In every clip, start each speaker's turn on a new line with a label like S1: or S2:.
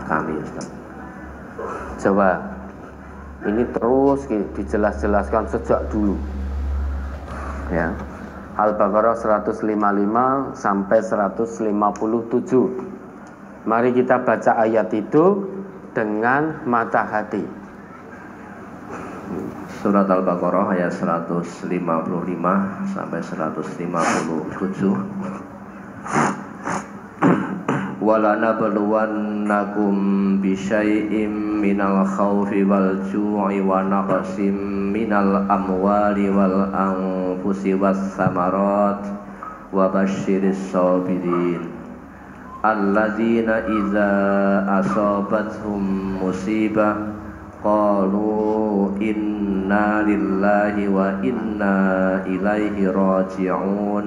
S1: setelah kami, Ustaz.
S2: Coba ini terus dijelaskan sejak dulu ya. Al-Baqarah 155 sampai 157. Mari kita baca ayat itu dengan mata hati.
S1: Surat Al-Baqarah ayat 155 sampai 157. وَلَنَبْلُوَنَّكُمْ بِشَيْءٍ مِّنَ الْخَوْفِ وَالْجُوعِ وَنَقْصٍ مِّنَ الْأَمْوَالِ وَالْأَنفُسِ وَالثَّمَرَاتِ وَبَشِّرِ الصَّابِرِينَ الَّذِينَ إِذَا أَصَابَتْهُم مُّصِيبَةٌ قَالُوا إِنَّا لِلَّهِ وَإِنَّا إِلَيْهِ رَاجِعُونَ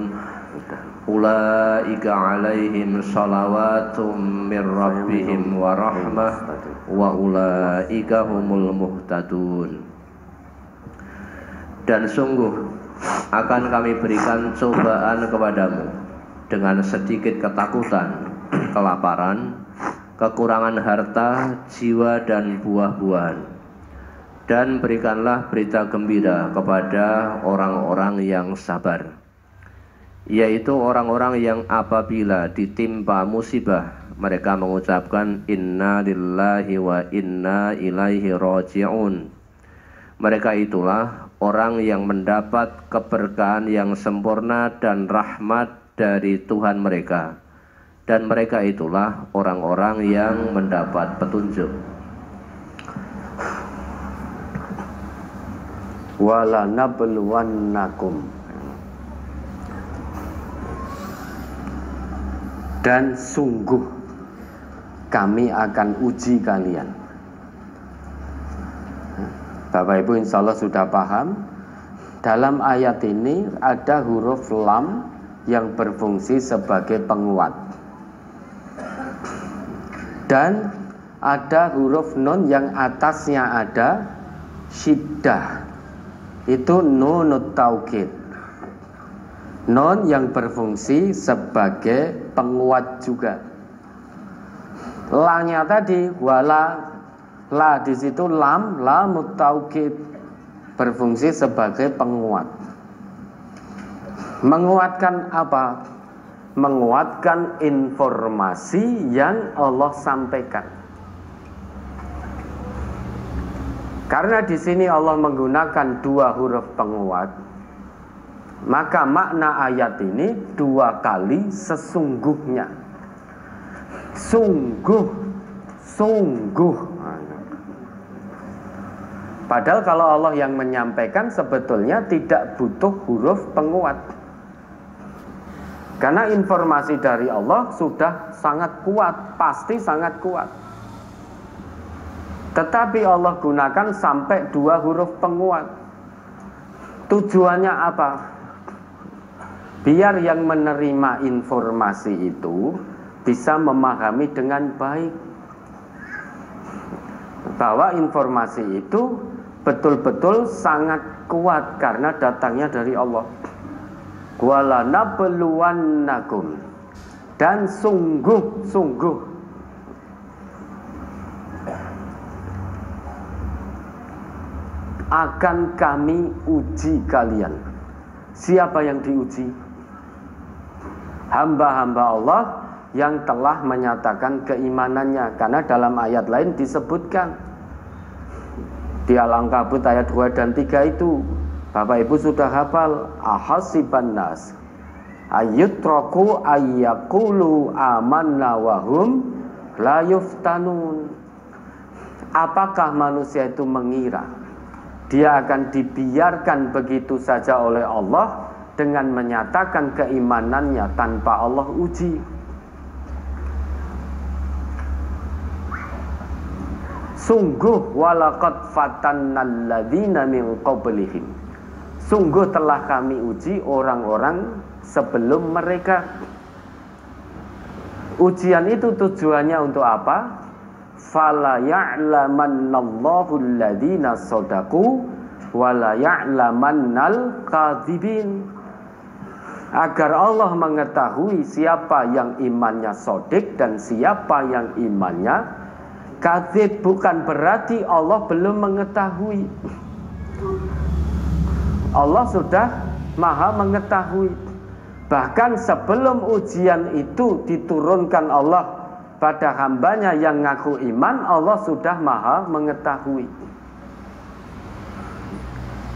S1: Ulaika alaihim salawatun min rabbihim wa rahmah wa ulaika humul muhtadun. Dan sungguh akan kami berikan cobaan kepadamu dengan sedikit ketakutan, kelaparan, kekurangan harta, jiwa dan buah-buahan. Dan berikanlah berita gembira kepada orang-orang yang sabar, yaitu orang-orang yang apabila ditimpa musibah mereka mengucapkan inna lillahi wa inna ilaihi raji'un. Mereka itulah orang yang mendapat keberkahan yang sempurna dan rahmat dari Tuhan mereka, dan mereka itulah orang-orang yang mendapat petunjuk.
S2: Wala nabluwannakum, dan sungguh kami akan uji kalian. Bapak Ibu insya Allah sudah paham. Dalam ayat ini ada huruf lam yang berfungsi sebagai penguat, dan ada huruf nun yang atasnya ada syiddah, itu nunut taukid. Non yang berfungsi sebagai penguat juga. La-nya tadi wala, la di situ lam, lamut taukid, berfungsi sebagai penguat. Menguatkan apa? Menguatkan informasi yang Allah sampaikan. Karena di sini Allah menggunakan dua huruf penguat, maka makna ayat ini dua kali sesungguhnya. Sungguh, sungguh. Padahal kalau Allah yang menyampaikan sebetulnya tidak butuh huruf penguat, karena informasi dari Allah sudah sangat kuat, pasti sangat kuat. Tetapi Allah gunakan sampai dua huruf penguat. Tujuannya apa? Biar yang menerima informasi itu bisa memahami dengan baik bahwa informasi itu betul-betul sangat kuat karena datangnya dari Allah. Wala nabluwannakum, dan sungguh-sungguh akan kami uji kalian. Siapa yang diuji? Hamba-hamba Allah yang telah menyatakan keimanannya. Karena dalam ayat lain disebutkan di Al-Ankabut ayat 2 dan 3 itu, Bapak Ibu sudah hafal, ahasiban nas ayyutraku ayyaqulu amanna wahum la yuftanun. Apakah manusia itu mengira dia akan dibiarkan begitu saja oleh Allah dengan menyatakan keimanannya tanpa Allah uji? Sungguh walaqad fatannal ladzina min qablihim, sungguh telah kami uji orang-orang sebelum mereka. Ujian itu tujuannya untuk apa? Fala ya'lamannallahu alladzina shadaqu wa la ya'lamannal kadzibin, agar Allah mengetahui siapa yang imannya sodik dan siapa yang imannya Kadzib bukan berarti Allah belum mengetahui. Allah sudah maha mengetahui. Bahkan sebelum ujian itu diturunkan Allah pada hambanya yang ngaku iman, Allah sudah maha mengetahui.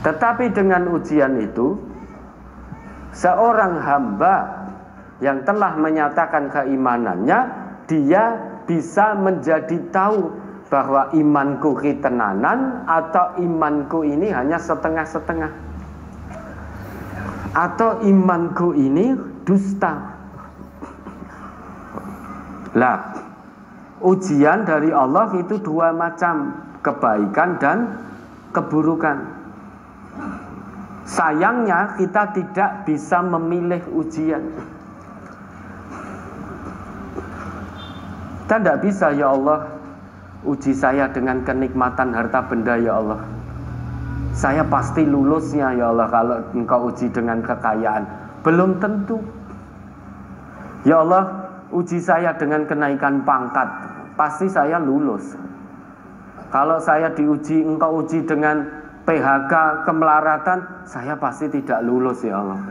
S2: Tetapi dengan ujian itu, seorang hamba yang telah menyatakan keimanannya, dia bisa menjadi tahu bahwa imanku tenanan atau imanku ini hanya setengah-setengah, atau imanku ini dusta. Lah, ujian dari Allah itu dua macam, kebaikan dan keburukan. Sayangnya kita tidak bisa memilih ujian. Kita tidak bisa, ya Allah, uji saya dengan kenikmatan harta benda, ya Allah. Saya pasti lulusnya, ya Allah, kalau Engkau uji dengan kekayaan. Belum tentu. Ya Allah, uji saya dengan kenaikan pangkat, pasti saya lulus. Kalau saya diuji, Engkau uji dengan PHK, kemelaratan, saya pasti tidak lulus, ya Allah.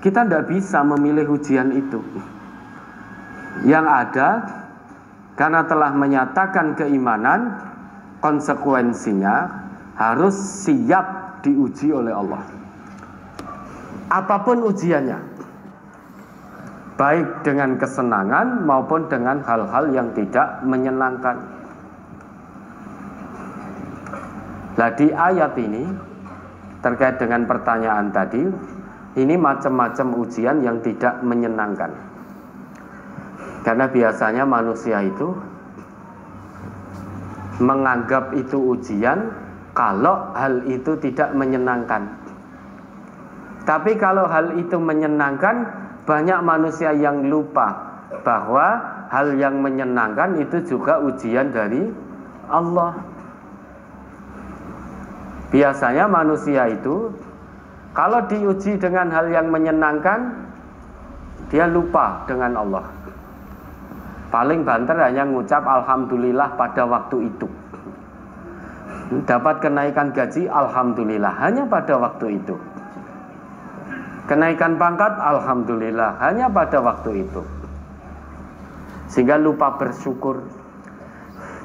S2: Kita tidak bisa memilih ujian itu. Yang ada, karena telah menyatakan keimanan, konsekuensinya harus siap diuji oleh Allah. Apapun ujiannya, baik dengan kesenangan maupun dengan hal-hal yang tidak menyenangkan. Nah, di ayat ini terkait dengan pertanyaan tadi, ini macam-macam ujian yang tidak menyenangkan. Karena biasanya manusia itu menganggap itu ujian kalau hal itu tidak menyenangkan. Tapi kalau hal itu menyenangkan, banyak manusia yang lupa bahwa hal yang menyenangkan itu juga ujian dari Allah. Biasanya manusia itu kalau diuji dengan hal yang menyenangkan, dia lupa dengan Allah. Paling banter hanya ngucap alhamdulillah pada waktu itu. Dapat kenaikan gaji, alhamdulillah, hanya pada waktu itu. Kenaikan pangkat, alhamdulillah, hanya pada waktu itu. Sehingga lupa bersyukur.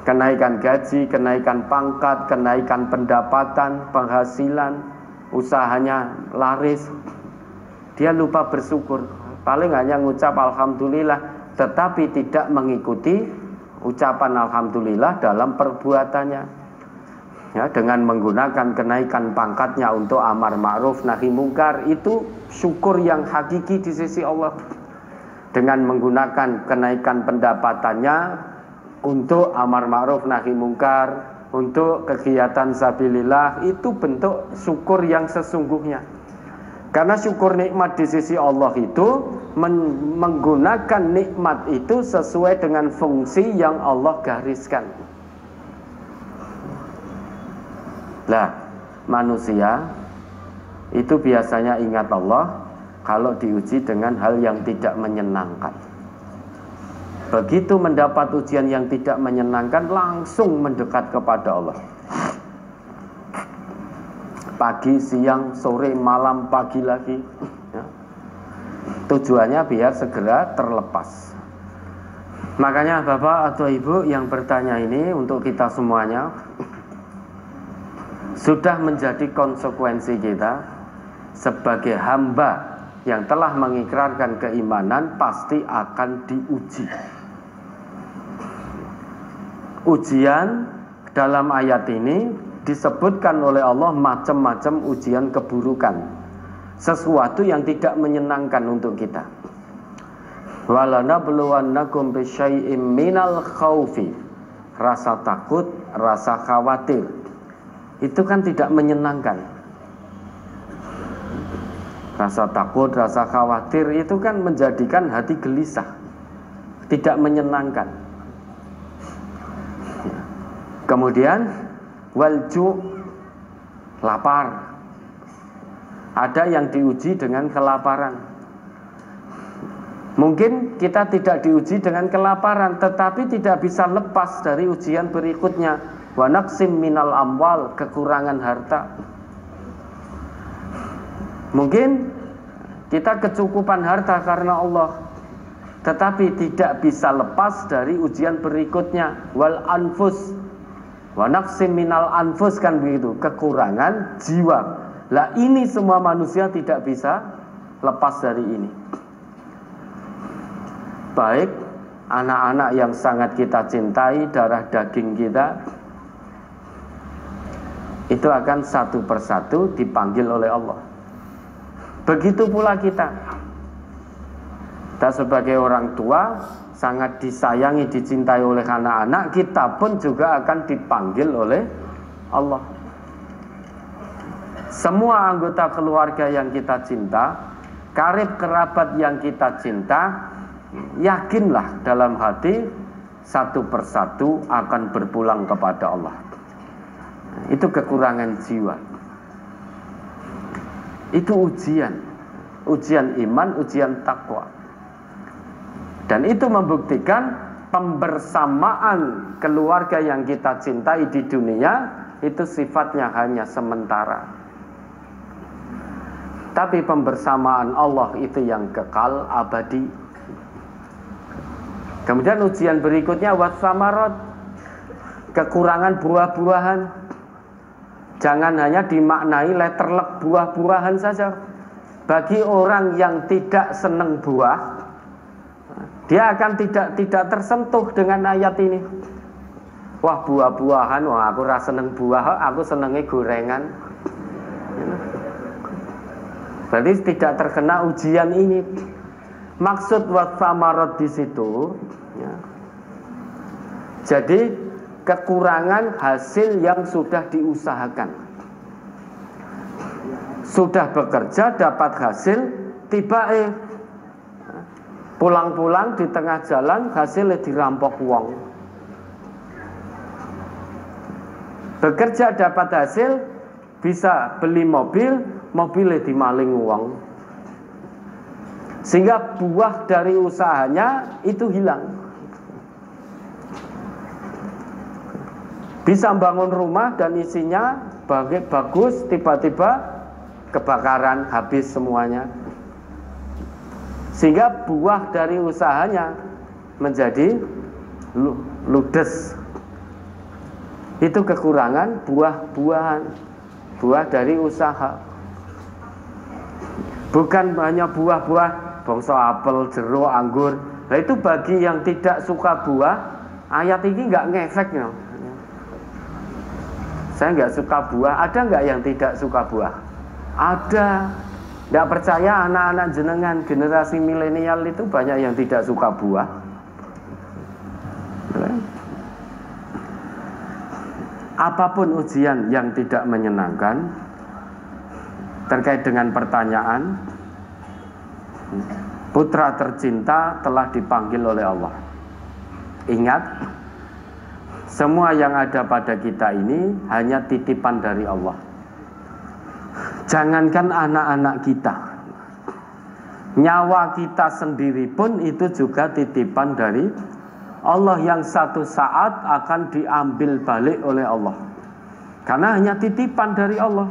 S2: Kenaikan gaji, kenaikan pangkat, kenaikan pendapatan, penghasilan, usahanya laris, dia lupa bersyukur. Paling hanya ngucap alhamdulillah, tetapi tidak mengikuti ucapan alhamdulillah dalam perbuatannya, ya, dengan menggunakan kenaikan pangkatnya untuk amar ma'ruf nahi mungkar. Itu syukur yang hakiki di sisi Allah. Dengan menggunakan kenaikan pendapatannya untuk amar ma'ruf nahi mungkar, untuk kegiatan sabilillah, itu bentuk syukur yang sesungguhnya. Karena syukur nikmat di sisi Allah itu menggunakan nikmat itu sesuai dengan fungsi yang Allah gariskan. Lah, manusia itu biasanya ingat Allah kalau diuji dengan hal yang tidak menyenangkan. Begitu mendapat ujian yang tidak menyenangkan, langsung mendekat kepada Allah. Pagi, siang, sore, malam, pagi lagi, ya. Tujuannya biar segera terlepas. Makanya Bapak atau Ibu yang bertanya ini, untuk kita semuanya, sudah menjadi konsekuensi kita sebagai hamba yang telah mengikrarkan keimanan, pasti akan diuji. Ujian dalam ayat ini disebutkan oleh Allah macam-macam ujian keburukan, sesuatu yang tidak menyenangkan untuk kita. Walanabluwannakum bisyai'im minal khaufi, rasa takut, rasa khawatir, itu kan tidak menyenangkan. Rasa takut, rasa khawatir itu kan menjadikan hati gelisah, tidak menyenangkan. Kemudian walju, lapar. Ada yang diuji dengan kelaparan. Mungkin kita tidak diuji dengan kelaparan, tetapi tidak bisa lepas dari ujian berikutnya. Wa naqsim minal amwal, kekurangan harta. Mungkin kita kecukupan harta karena Allah, tetapi tidak bisa lepas dari ujian berikutnya. Wal anfus, wa naqsim minal anfus, kan begitu, kekurangan jiwa. Lah ini semua manusia tidak bisa lepas dari ini. Baik anak-anak yang sangat kita cintai, darah daging kita, itu akan satu persatu dipanggil oleh Allah. Begitu pula kita sebagai orang tua sangat disayangi, dicintai oleh anak-anak, kita pun juga akan dipanggil oleh Allah. Semua anggota keluarga yang kita cinta, karib kerabat yang kita cinta, yakinlah dalam hati satu persatu akan berpulang kepada Allah. Itu kekurangan jiwa. Itu ujian iman, ujian takwa. Dan itu membuktikan pembersamaan keluarga yang kita cintai di dunia itu sifatnya hanya sementara. Tapi pembersamaan Allah itu yang kekal, abadi. Kemudian ujian berikutnya watsamarat, kekurangan buah-buahan. Jangan hanya dimaknai letterlek buah-buahan saja. Bagi orang yang tidak senang buah, dia akan tidak tersentuh dengan ayat ini. Wah, buah-buahan, wah aku rasa seneng buah, aku senengnya gorengan. Berarti tidak terkena ujian ini. Maksud watsamarat di situ, ya. Jadi kekurangan hasil yang sudah diusahakan, sudah bekerja dapat hasil, tiba pulang-pulang di tengah jalan hasilnya dirampok uang. Bekerja dapat hasil, bisa beli mobil, mobilnya dimaling uang. Sehingga buah dari usahanya itu hilang. Bisa bangun rumah dan isinya bagus, tiba-tiba kebakaran, habis semuanya. Sehingga buah dari usahanya menjadi ludes. Itu kekurangan buah-buahan, buah dari usaha. Bukan hanya buah-buah bangsa apel, jeruk, anggur. Nah itu bagi yang tidak suka buah, ayat ini nggak ngefek, no. Saya nggak suka buah. Ada nggak yang tidak suka buah? Ada. Nggak percaya anak-anak jenengan generasi milenial itu banyak yang tidak suka buah. Apapun ujian yang tidak menyenangkan terkait dengan pertanyaan, putra tercinta telah dipanggil oleh Allah. Ingat, semua yang ada pada kita ini hanya titipan dari Allah. Jangankan anak-anak kita, nyawa kita sendiri pun itu juga titipan dari Allah yang satu saat akan diambil balik oleh Allah. Karena hanya titipan dari Allah.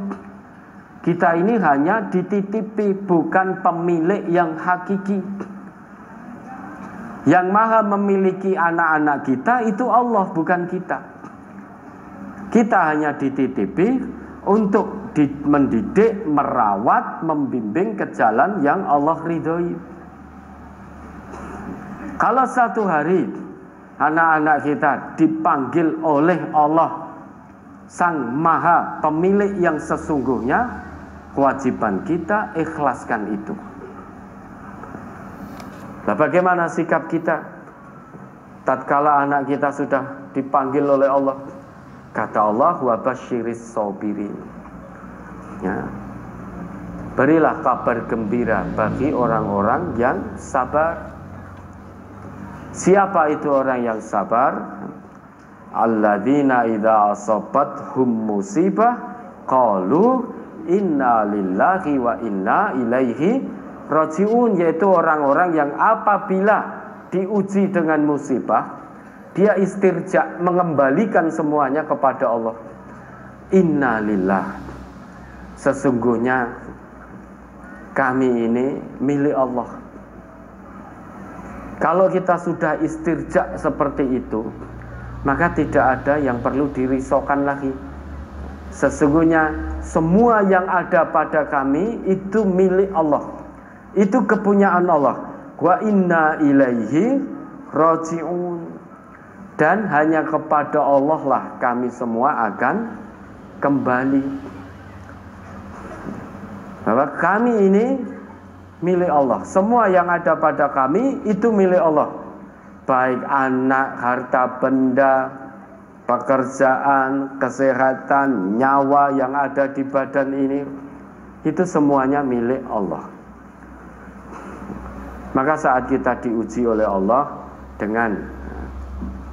S2: Kita ini hanya dititipi, bukan pemilik yang hakiki. Yang maha memiliki anak-anak kita itu Allah, bukan kita. Kita hanya dititipi untuk mendidik, merawat, membimbing ke jalan yang Allah ridhoi. Kalau satu hari anak-anak kita dipanggil oleh Allah, Sang Maha Pemilik yang sesungguhnya, kewajiban kita ikhlaskan itu. Nah, bagaimana sikap kita tatkala anak kita sudah dipanggil oleh Allah? Kata Allah, wa basyiris sabirin. Ya. Berilah kabar gembira bagi orang-orang yang sabar. Siapa itu orang yang sabar? Alladzina idza asabathum musibah qalu inna lillahi wa inna ilaihi Raji'un yaitu orang-orang yang apabila diuji dengan musibah, dia istirja, mengembalikan semuanya kepada Allah. Innalillah, sesungguhnya kami ini milik Allah. Kalau kita sudah istirja seperti itu, maka tidak ada yang perlu dirisaukan lagi. Sesungguhnya semua yang ada pada kami itu milik Allah, itu kepunyaan Allah. Wa inna ilaihi raji'un, dan hanya kepada Allah lah kami semua akan kembali. Bahwa kami ini milik Allah, semua yang ada pada kami itu milik Allah, baik anak, harta benda, pekerjaan, kesehatan, nyawa yang ada di badan ini, itu semuanya milik Allah. Maka saat kita diuji oleh Allah dengan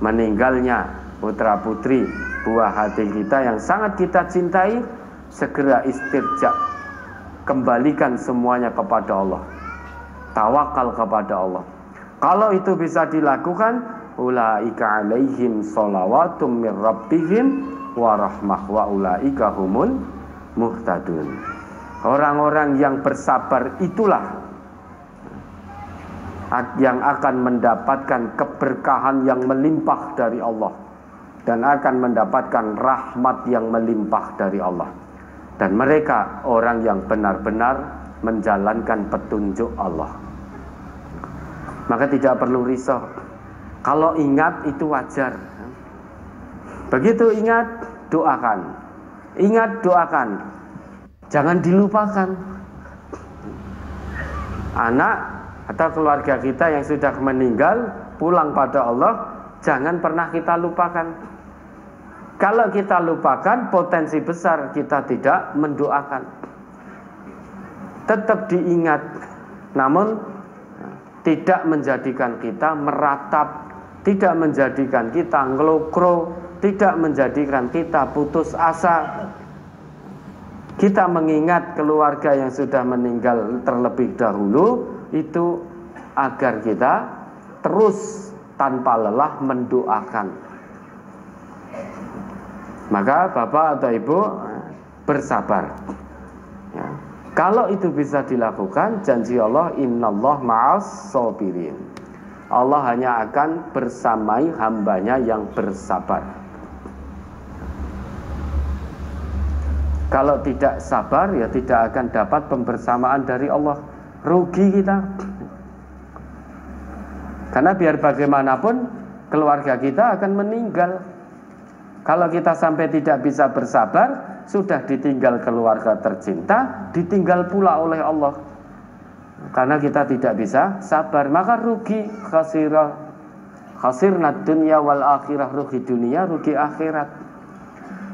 S2: meninggalnya putra putri buah hati kita yang sangat kita cintai, segera istirja, kembalikan semuanya kepada Allah, tawakal kepada Allah. Kalau itu bisa dilakukan, ulaika alaihim shalawatum mir rabbihim wa rahmah wa ulaika humul muhtadun. Orang-orang yang bersabar itulah yang akan mendapatkan keberkahan yang melimpah dari Allah, dan akan mendapatkan rahmat yang melimpah dari Allah. Dan mereka orang yang benar-benar menjalankan petunjuk Allah. Maka tidak perlu risau. Kalau ingat itu wajar. Begitu ingat, doakan. Ingat, doakan. Jangan dilupakan. Anak atau keluarga kita yang sudah meninggal, pulang pada Allah, jangan pernah kita lupakan. Kalau kita lupakan, potensi besar kita tidak mendoakan. Tetap diingat, namun tidak menjadikan kita meratap, tidak menjadikan kita ngelokro, tidak menjadikan kita putus asa. Kita mengingat keluarga yang sudah meninggal terlebih dahulu, itu agar kita terus tanpa lelah mendoakan. Maka bapak atau ibu bersabar ya. Kalau itu bisa dilakukan, janji Allah, innallah ma'as sabirin, Allah hanya akan bersamai hambanya yang bersabar. Kalau tidak sabar, ya tidak akan dapat pembersamaan dari Allah. Rugi kita. Karena biar bagaimanapun keluarga kita akan meninggal. Kalau kita sampai tidak bisa bersabar, sudah ditinggal keluarga tercinta, ditinggal pula oleh Allah. Karena kita tidak bisa sabar, maka rugi. Khasirnad dunya wal akhirah, rugi dunia, rugi akhirat.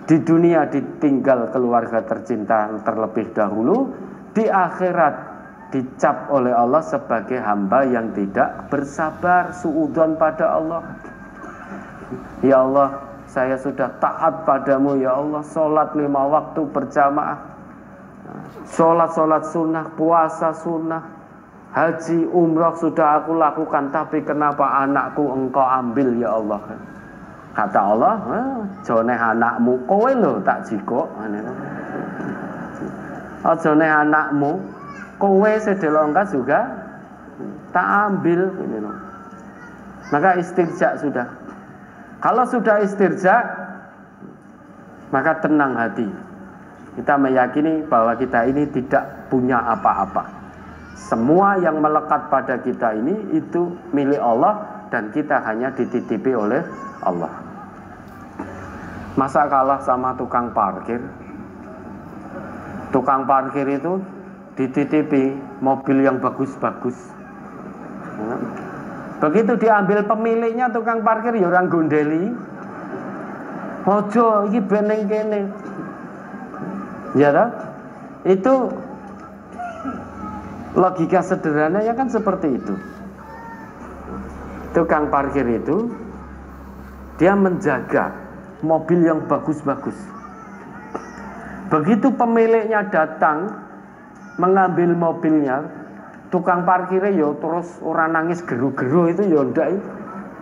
S2: Di dunia ditinggal keluarga tercinta terlebih dahulu, di akhirat dicap oleh Allah sebagai hamba yang tidak bersabar, suudzon pada Allah. Ya Allah, saya sudah taat padamu ya Allah, sholat 5 waktu berjamaah, sholat sunnah, puasa sunnah, haji, umrah sudah aku lakukan, tapi kenapa anakku engkau ambil ya Allah? Kata Allah, jone anakmu, kowe lho tak jikok. Jone anakmu, kowe sedelongka juga tak ambil. Maka istirja sudah. Kalau sudah istirja, maka tenang hati. Kita meyakini bahwa kita ini tidak punya apa-apa. Semua yang melekat pada kita ini itu milik Allah, dan kita hanya dititipi oleh Allah. Masa kalah sama tukang parkir? Tukang parkir itu dititipi mobil yang bagus-bagus. Begitu diambil pemiliknya, tukang parkir ya orang gondeli. Ojo iki beneng kene. Ya toh? Itu logika sederhananya kan seperti itu. Tukang parkir itu dia menjaga mobil yang bagus-bagus. Begitu pemiliknya datang mengambil mobilnya, tukang parkirnya yo terus orang nangis geru-geru itu yo ndak.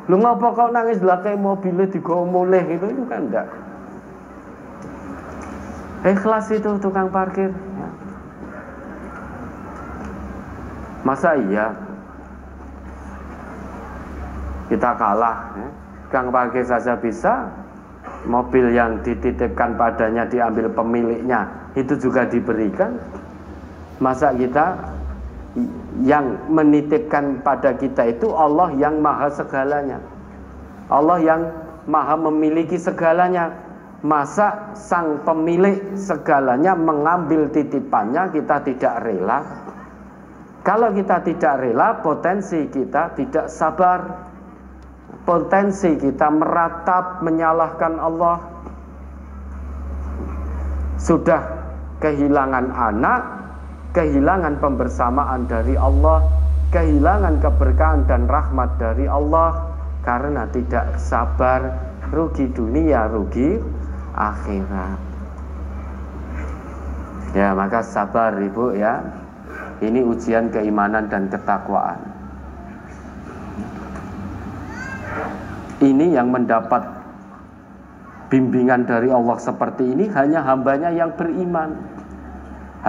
S2: Lu ngapa kau nangis lah kayak mobilnya digawa mulih itu kan ndak. Ikhlas itu tukang parkir. Masa iya kita kalah? Tukang parkir saja bisa, mobil yang dititipkan padanya diambil pemiliknya itu juga diberikan. Masa kita yang menitipkan pada kita itu Allah yang maha segalanya, Allah yang maha memiliki segalanya. Masa sang pemilik segalanya mengambil titipannya kita tidak rela? Kalau kita tidak rela, potensi kita tidak sabar, potensi kita meratap menyalahkan Allah. Sudah kehilangan anak, kehilangan pembersamaan dari Allah, kehilangan keberkahan dan rahmat dari Allah karena tidak sabar, rugi dunia, rugi akhirat. Ya, maka sabar Ibu ya. Ini ujian keimanan dan ketakwaan. Ini yang mendapat bimbingan dari Allah seperti ini hanya hambanya yang beriman.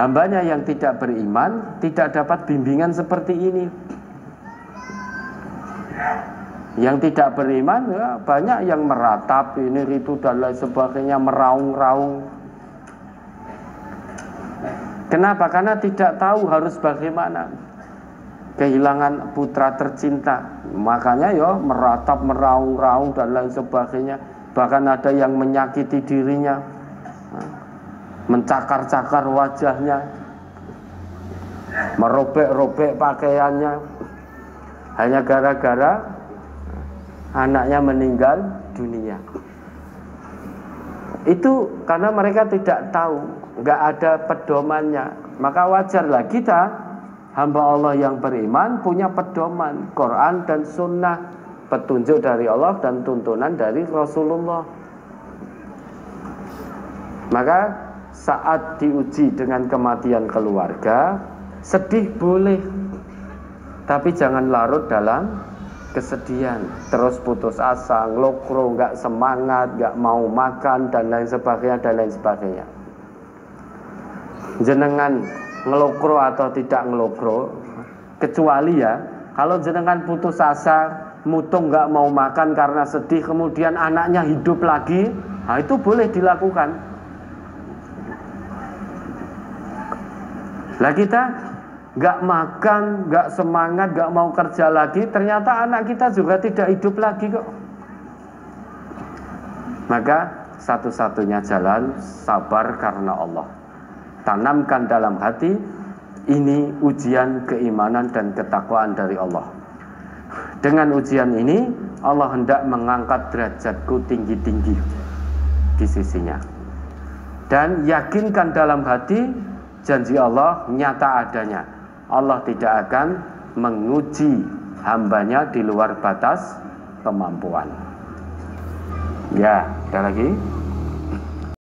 S2: Hambanya yang tidak beriman tidak dapat bimbingan seperti ini. Yang tidak beriman ya, banyak yang meratap ini itu dan lain sebagainya, meraung-raung. Kenapa? Karena tidak tahu harus bagaimana. Kehilangan putra tercinta, makanya ya meratap, meraung-raung dan lain sebagainya. Bahkan ada yang menyakiti dirinya, mencakar-cakar wajahnya, merobek-robek pakaiannya, hanya gara-gara anaknya meninggal dunia. Itu karena mereka tidak tahu, nggak ada pedomannya. Maka wajarlah kita hamba Allah yang beriman punya pedoman Quran dan Sunnah, petunjuk dari Allah dan tuntunan dari Rasulullah. Maka saat diuji dengan kematian keluarga, sedih boleh, tapi jangan larut dalam kesedihan, terus putus asa, ngelokro, nggak semangat, nggak mau makan dan lain sebagainya dan lain sebagainya. Jenengan ngelokro atau tidak ngelokro, kecuali ya kalau jenengan putus asa, mutung nggak mau makan karena sedih, kemudian anaknya hidup lagi, nah itu boleh dilakukan. Lah kita nggak makan, nggak semangat, nggak mau kerja lagi, ternyata anak kita juga tidak hidup lagi kok. Maka satu-satunya jalan sabar karena Allah. Tanamkan dalam hati, ini ujian keimanan dan ketakwaan dari Allah. Dengan ujian ini Allah hendak mengangkat derajatku tinggi-tinggi di sisinya. Dan yakinkan dalam hati, janji Allah nyata adanya. Allah tidak akan menguji hambanya di luar batas kemampuan. Ya, ada lagi?